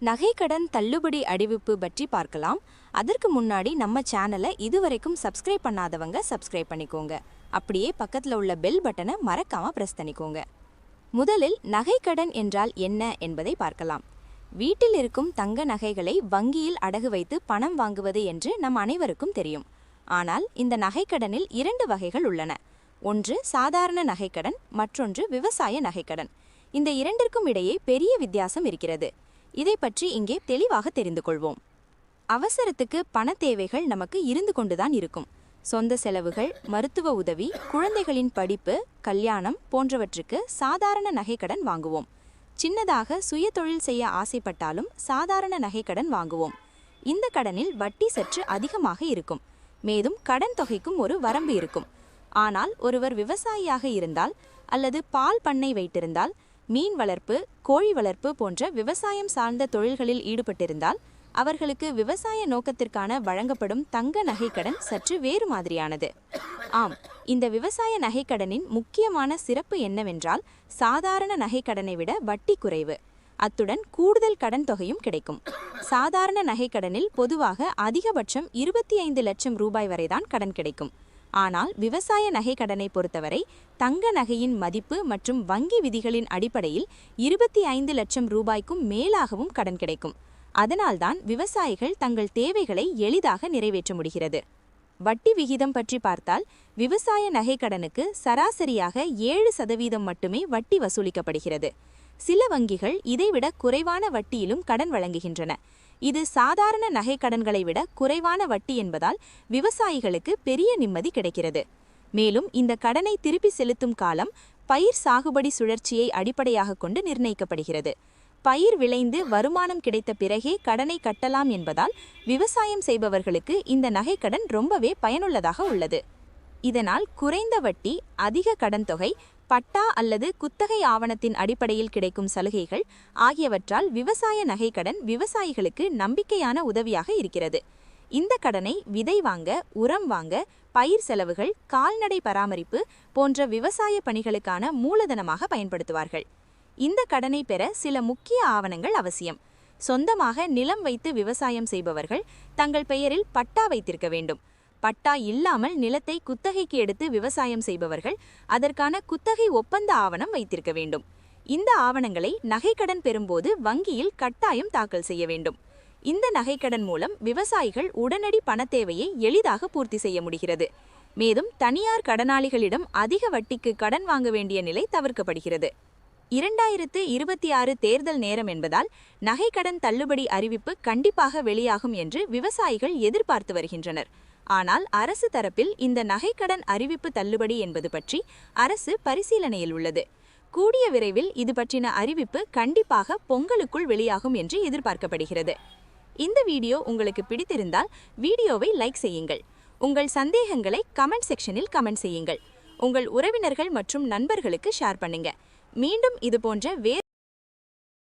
நகைக்கடன் தள்ளுபடி அறிவிப்பு பற்றி பார்க்கலாம். அதற்கு முன்னாடி நம்ம சேனலை இதுவரைக்கும் சப்ஸ்கிரைப் பண்ணாதவங்க சப்ஸ்கிரைப் பண்ணிக்கோங்க. அப்படியே பக்கத்தில் உள்ள பெல் பட்டனை மறக்காம பிரஸ் பண்ணிக்கோங்க. முதலில் நகைக்கடன் என்றால் என்ன என்பதை பார்க்கலாம். வீட்டில் இருக்கும் தங்க நகைகளை வங்கியில் அடகு வைத்து பணம் வாங்குவது என்று நம் அனைவருக்கும் தெரியும். ஆனால் இந்த நகைக்கடனில் 2 வகைகள் உள்ளன. ஒன்று சாதாரண நகைக்கடன், மற்றொன்று விவசாய நகைக்கடன். இந்த இரண்டிற்கும் இடையே பெரிய வித்தியாசம் இருக்கிறது. இதை பற்றி இங்கே தெளிவாக தெரிந்து கொள்வோம். அவசரத்துக்கு பண தேவைகள் நமக்கு இருந்து கொண்டுதான் இருக்கும். சொந்த செலவுகள், மருத்துவ உதவி, குழந்தைகளின் படிப்பு, கல்யாணம் போன்றவற்றுக்கு சாதாரண நகைக்கடன் வாங்குவோம். சின்னதாக சுய தொழில் செய்ய ஆசைப்பட்டாலும் சாதாரண நகைக்கடன் வாங்குவோம். இந்த கடனில் வட்டி சற்று அதிகமாக இருக்கும். மேலும் கடன் தொகைக்கும் ஒரு வரம்பு இருக்கும். ஆனால் ஒருவர் விவசாயியாக இருந்தால் அல்லது பால் பண்ணை வைத்திருந்தால், மீன் வளர்ப்பு, கோழி வளர்ப்பு போன்ற விவசாயம் சார்ந்த தொழில்களில் ஈடுபட்டிருந்தால் அவர்களுக்கு விவசாய நோக்கத்திற்கான வழங்கப்படும் தங்க நகைக்கடன் சற்று வேறு மாதிரியானது. ஆம், இந்த விவசாய நகைக்கடனின் முக்கியமான சிறப்பு என்னவென்றால் சாதாரண நகைக்கடனை விட வட்டி குறைவு. அத்துடன் கூடுதல் கடன் தொகையும் கிடைக்கும். சாதாரண நகைக்கடனில் பொதுவாக அதிகபட்சம் 25 லட்சம் ரூபாய் வரைதான் கடன் கிடைக்கும். ஆனால் விவசாய நகைக்கடனை பொறுத்தவரை தங்க நகையின் மதிப்பு மற்றும் வங்கி விதிகளின் அடிப்படையில் 25 லட்சம் ரூபாய்க்கும் மேலாகவும் கடன் கிடைக்கும். அதனால்தான் விவசாயிகள் தங்கள் தேவைகளை எளிதாக நிறைவேற்ற முடிகிறது. வட்டி விகிதம் பற்றி பார்த்தால் விவசாய நகைக்கடனுக்கு சராசரியாக 7% மட்டுமே வட்டி வசூலிக்கப்படுகிறது. சில வங்கிகள் இதைவிட குறைவான வட்டியிலும் கடன் வழங்குகின்றன. இது சாதாரண நகைக்கடன்களை விட குறைவான வட்டி என்பதால் விவசாயிகளுக்கு பெரிய நிம்மதி கிடைக்கிறது. மேலும் இந்த கடனை திருப்பி செலுத்தும் காலம் பயிர் சாகுபடி சுழற்சியை அடிப்படையாக கொண்டு நிர்ணயிக்கப்படுகிறது. பயிர் விளைந்து வருமானம் கிடைத்த பிறகே கடனை கட்டலாம் என்பதால் விவசாயம் செய்பவர்களுக்கு இந்த நகைக்கடன் ரொம்பவே பயனுள்ளதாக உள்ளது. இதனால் குறைந்த வட்டி, அதிக கடன் தொகை, பட்டா அல்லது குத்தகை ஆவணத்தின் அடிப்படையில் கிடைக்கும் சலுகைகள் ஆகியவற்றால் விவசாய நகைக்கடன் விவசாயிகளுக்கு நம்பிக்கையான உதவியாக இருக்கிறது. இந்த கடனை விதை வாங்க, உரம் வாங்க, பயிர் செலவுகள், கால்நடை பராமரிப்பு போன்ற விவசாய பணிகளுக்கான மூலதனமாக பயன்படுத்துவார்கள். இந்த கடனை பெற சில முக்கிய ஆவணங்கள் அவசியம். சொந்தமாக நிலம் வைத்து விவசாயம் செய்பவர்கள் தங்கள் பெயரில் பட்டா வைத்திருக்க வேண்டும். பட்டா இல்லாமல் நிலத்தை குத்தகைக்கு எடுத்து விவசாயம் செய்பவர்கள் அதற்கான குத்தகை ஒப்பந்த ஆவணம் வைத்திருக்க வேண்டும். இந்த ஆவணங்களை நகைக்கடன் பெறும்போது வங்கியில் கட்டாயம் தாக்கல் செய்ய வேண்டும். இந்த நகைக்கடன் மூலம் விவசாயிகள் உடனடி பணத்தேவையை எளிதாக பூர்த்தி செய்ய முடிகிறது. மேலும் தனியார் கடனாளிகளிடம் அதிக வட்டிக்கு கடன் வாங்க வேண்டிய நிலை தவிர்க்கப்படுகிறது. 2026 தேர்தல் நேரம் என்பதால் நகைக்கடன் தள்ளுபடி அறிவிப்பு கண்டிப்பாக வெளியாகும் என்று விவசாயிகள் எதிர்பார்த்து வருகின்றனர். ஆனால் அரசு தரப்பில் இந்த நகைக்கடன் அறிவிப்பு தள்ளுபடி என்பது பற்றி அரசு பரிசீலனையில் உள்ளது. கூடிய விரைவில் இது பற்றின அறிவிப்பு கண்டிப்பாக பொங்கலுக்குள் வெளியாகும் என்று எதிர்பார்க்கப்படுகிறது. இந்த வீடியோ உங்களுக்கு பிடித்திருந்தால் வீடியோவை லைக் செய்யுங்கள். உங்கள் சந்தேகங்களை கமெண்ட் செக்ஷனில் கமெண்ட் செய்யுங்கள். உங்கள் உறவினர்கள் மற்றும் நண்பர்களுக்கு ஷேர் பண்ணுங்க. மீண்டும் இதுபோன்ற வேறு